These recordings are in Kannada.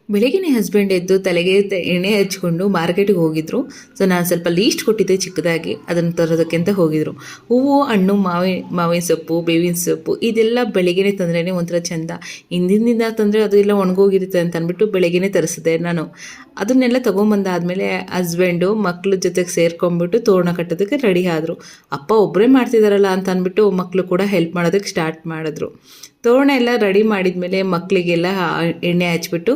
ಬೆಳಗ್ಗೆನೇ ಹಸ್ಬೆಂಡ್ ಎದ್ದು ತಲೆಗೆ ಎಣ್ಣೆ ಹಚ್ಕೊಂಡು ಮಾರ್ಕೆಟಿಗೆ ಹೋಗಿದ್ರು. ಸೊ ನಾನು ಸ್ವಲ್ಪ ಲೀಸ್ಟ್ ಕೊಟ್ಟಿದ್ದೆ ಚಿಕ್ಕದಾಗಿ, ಅದನ್ನು ತರೋದಕ್ಕೆ ಅಂತ ಹೋಗಿದ್ರು. ಹೂವು, ಹಣ್ಣು, ಮಾವಿನ ಸೊಪ್ಪು, ಬೇವಿನ ಸೊಪ್ಪು ಇದೆಲ್ಲ ಬೆಳಗ್ಗೆನೇ ತಂದ್ರೇ ಒಂಥರ ಚೆಂದ. ಹಿಂದಿನಿಂದ ತಂದರೆ ಅದು ಎಲ್ಲ ಒಣಗೋಗಿರುತ್ತೆ ಅಂತ ಅಂದ್ಬಿಟ್ಟು ಬೆಳಗ್ಗೆನೇ ತರಿಸಿದೆ ನಾನು. ಅದನ್ನೆಲ್ಲ ತೊಗೊಂಬಂದಾದಮೇಲೆ ಹಸ್ಬೆಂಡು ಮಕ್ಕಳ ಜೊತೆಗೆ ಸೇರ್ಕೊಂಡ್ಬಿಟ್ಟು ತೋರಣ ಕಟ್ಟೋದಕ್ಕೆ ರೆಡಿ ಆದರು. ಅಪ್ಪ ಒಬ್ಬರೇ ಮಾಡ್ತಿದ್ದಾರಲ್ಲ ಅಂತ ಅಂದ್ಬಿಟ್ಟು ಮಕ್ಕಳು ಕೂಡ ಹೆಲ್ಪ್ ಮಾಡೋದಕ್ಕೆ ಸ್ಟಾರ್ಟ್ ಮಾಡಿದ್ರು. ತೋರಣ ಎಲ್ಲ ರೆಡಿ ಮಾಡಿದ್ಮೇಲೆ ಮಕ್ಕಳಿಗೆಲ್ಲ ಎಣ್ಣೆ ಹಚ್ಬಿಟ್ಟು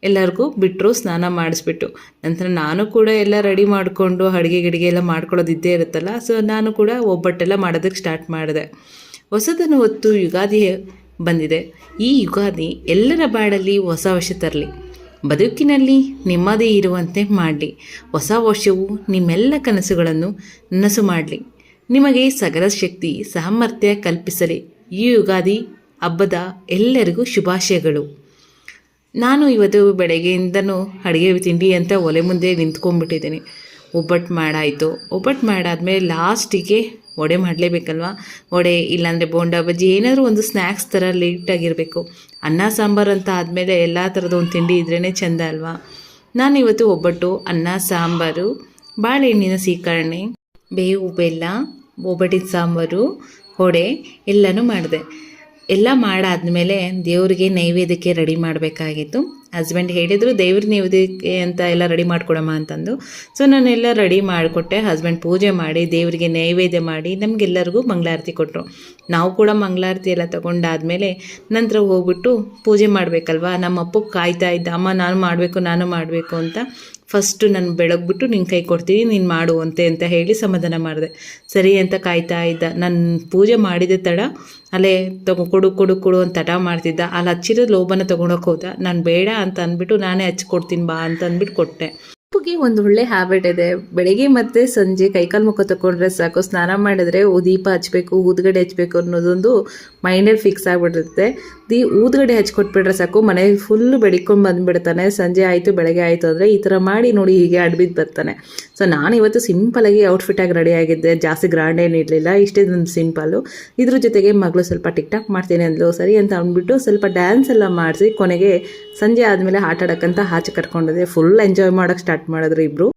ಎಲ್ಲರಿಗೂ ಬಿಟ್ಟರು, ಸ್ನಾನ ಮಾಡಿಸ್ಬಿಟ್ಟು. ನಂತರ ನಾನು ಕೂಡ ಎಲ್ಲ ರೆಡಿ ಮಾಡಿಕೊಂಡು ಅಡುಗೆ ಎಲ್ಲ ಮಾಡ್ಕೊಳ್ಳೋದಿದ್ದೇ ಇರುತ್ತಲ್ಲ. ಸೊ ನಾನು ಕೂಡ ಒಬ್ಬಟ್ಟೆಲ್ಲ ಮಾಡೋದಕ್ಕೆ ಸ್ಟಾರ್ಟ್ ಮಾಡಿದೆ. ಹೊಸದನ್ನು ಹೊತ್ತು ಯುಗಾದಿ ಬಂದಿದೆ. ಈ ಯುಗಾದಿ ಎಲ್ಲರ ಬಾಳಲ್ಲಿ ಹೊಸ ವರ್ಷ ತರಲಿ, ಬದುಕಿನಲ್ಲಿ ನೆಮ್ಮದಿ ಇರುವಂತೆ ಮಾಡಲಿ. ಹೊಸ ವರ್ಷವು ನಿಮ್ಮೆಲ್ಲ ಕನಸುಗಳನ್ನು ನನಸು ಮಾಡಲಿ, ನಿಮಗೆ ಸಕಲ ಶಕ್ತಿ ಸಾಮರ್ಥ್ಯ ಕಲ್ಪಿಸಲಿ. ಈ ಯುಗಾದಿ ಹಬ್ಬದ ಎಲ್ಲರಿಗೂ ಶುಭಾಶಯಗಳು. ನಾನು ಇವತ್ತು ಬೆಳಗ್ಗೆಯಿಂದನೂ ಅಡುಗೆ ತಿಂಡಿ ಅಂತ ಒಲೆ ಮುಂದೆ ನಿಂತ್ಕೊಂಡ್ಬಿಟ್ಟಿದ್ದೀನಿ. ಒಬ್ಬಟ್ಟು ಮಾಡಾಯಿತು. ಒಬ್ಬಟ್ಟು ಮಾಡಾದ್ಮೇಲೆ ಲಾಸ್ಟಿಗೆ ವಡೆ ಮಾಡಲೇಬೇಕಲ್ವ. ವಡೆ ಇಲ್ಲಾಂದರೆ ಬೋಂಡಾ ಬಜ್ಜಿ ಏನಾದರೂ ಒಂದು ಸ್ನ್ಯಾಕ್ಸ್ ಥರ ಲೇಟಾಗಿರಬೇಕು. ಅನ್ನ ಸಾಂಬಾರು ಅಂತ ಆದಮೇಲೆ ಎಲ್ಲ ಥರದ ಒಂದು ತಿಂಡಿ ಇದ್ರೇ ಚೆಂದ ಅಲ್ವಾ. ನಾನಿವತ್ತು ಒಬ್ಬಟ್ಟು, ಅನ್ನ ಸಾಂಬಾರು, ಬಾಳೆಹಣ್ಣಿನ ಸೀಕರಣೆ, ಬೇವು ಬೆಲ್ಲ, ಒಬ್ಬಟ್ಟಿನ ಸಾಂಬಾರು, ವಡೆ ಎಲ್ಲನೂ ಮಾಡಿದೆ. ಎಲ್ಲ ಮಾಡಾದ್ಮೇಲೆ ದೇವರಿಗೆ ನೈವೇದ್ಯಕ್ಕೆ ರೆಡಿ ಮಾಡಬೇಕಾಗಿತ್ತು. ಹಸ್ಬೆಂಡ್ ಹೇಳಿದರು ದೇವ್ರ ನೈವೇದ್ಯಕ್ಕೆ ಅಂತ ಎಲ್ಲ ರೆಡಿ ಮಾಡಿಕೊಡಮ್ಮ ಅಂತಂದು. ಸೊ ನಾನೆಲ್ಲ ರೆಡಿ ಮಾಡಿಕೊಟ್ಟೆ. ಹಸ್ಬೆಂಡ್ ಪೂಜೆ ಮಾಡಿ ದೇವರಿಗೆ ನೈವೇದ್ಯ ಮಾಡಿ ನಮಗೆಲ್ಲರಿಗೂ ಮಂಗಳಾರತಿ ಕೊಟ್ಟರು. ನಾವು ಕೂಡ ಮಂಗಳಾರತಿ ಎಲ್ಲ ತೊಗೊಂಡಾದ್ಮೇಲೆ ನಂತರ ಹೋಗ್ಬಿಟ್ಟು ಪೂಜೆ ಮಾಡಬೇಕಲ್ವ. ನಮ್ಮ ಅಪ್ಪಗೆ ಕಾಯ್ತಾ ಇದ್ದ, ಅಮ್ಮ ನಾನು ಮಾಡಬೇಕು ಅಂತ. ಫಸ್ಟು ನಾನು ಬೆಳಗ್ಬಿಟ್ಟು ನಿನ್ನ ಕೈ ಕೊಡ್ತೀನಿ, ನೀನು ಮಾಡುವಂತೆ ಅಂತ ಹೇಳಿ ಸಮಾಧಾನ ಮಾಡಿದೆ. ಸರಿ ಅಂತ ಕಾಯ್ತಾ ಇದ್ದ. ನಾನು ಪೂಜೆ ಮಾಡಿದ ತಡ ಅಲ್ಲೇ ಕೊಡು ಅಂತ ತಟ ಮಾಡ್ತಿದ್ದ. ಅಲ್ಲಿ ಹಚ್ಚಿರೋ ಲೋಭನ ತೊಗೊಂಡೋಗಿ ಹೋದ. ನಾನು ಬೇಡ ಅಂತ ಅಂದ್ಬಿಟ್ಟು ನಾನೇ ಹಚ್ಕೊಡ್ತೀನಿ ಬಾ ಅಂತ ಅಂದ್ಬಿಟ್ಟು ಕೊಟ್ಟೆ. ಅಪ್ಪಗೆ ಒಂದು ಒಳ್ಳೆ ಹ್ಯಾಬಿಟ್ ಇದೆ. ಬೆಳಗ್ಗೆ ಮತ್ತು ಸಂಜೆ ಕೈಕಾಲು ಮುಖ ತಗೊಂಡ್ರೆ ಸಾಕು, ಸ್ನಾನ ಮಾಡಿದ್ರೆ ದೀಪ ಹಚ್ಚಬೇಕು, ಊದ್ಗಡೆ ಹಚ್ಚಬೇಕು ಅನ್ನೋದೊಂದು ಮೈಂಡಲ್ಲಿ ಫಿಕ್ಸ್ ಆಗಿಬಿಟ್ಟಿರುತ್ತೆ. ಊದ್ಗಡೆ ಹಚ್ಕೊಟ್ಬಿಟ್ರೆ ಸಾಕು, ಮನೆ ಫುಲ್ಲು ಬೆಳಿಕೊಂಡು ಬಂದುಬಿಡ್ತಾನೆ. ಸಂಜೆ ಆಯಿತು ಬೆಳಗ್ಗೆ ಆಯಿತು ಅಂದರೆ ಈ ಥರ ಮಾಡಿ ನೋಡಿ ಹೀಗೆ ಅಡ್ಬಿದ್ದು ಬರ್ತಾನೆ. ಸೊ ನಾನು ಇವತ್ತು ಸಿಂಪಲಾಗಿ ಔಟ್ಫಿಟ್ಟಾಗಿ ರೆಡಿ ಆಗಿದ್ದೆ. ಜಾಸ್ತಿ ಗ್ರ್ಯಾಂಡ್ ಏನು ಇರಲಿಲ್ಲ, ಇಷ್ಟೇ ಒಂದು ಸಿಂಪಲ್ಲು. ಇದ್ರ ಜೊತೆಗೆ ಮಗಳು ಸ್ವಲ್ಪ ಟಿಕ್ ಟಾಕ್ ಮಾಡ್ತೀನಿ ಅಂದ್ಲು. ಸರಿ ಅಂತ ಅಂದ್ಬಿಟ್ಟು ಸ್ವಲ್ಪ ಡ್ಯಾನ್ಸ್ ಎಲ್ಲ ಮಾಡಿಸಿ ಕೊನೆಗೆ ಸಂಜೆ ಆದಮೇಲೆ ಆಟ ಆಡೋಕ್ಕಂತ ಆಚೆ ಕರ್ಕೊಂಡಿದ್ದೆ. ಫುಲ್ ಎಂಜಾಯ್ ಮಾಡೋಕ್ಕೆ ಸ್ಟಾರ್ಟ್ ಮಾಡಿದ್ರು ಇಬ್ಬರು.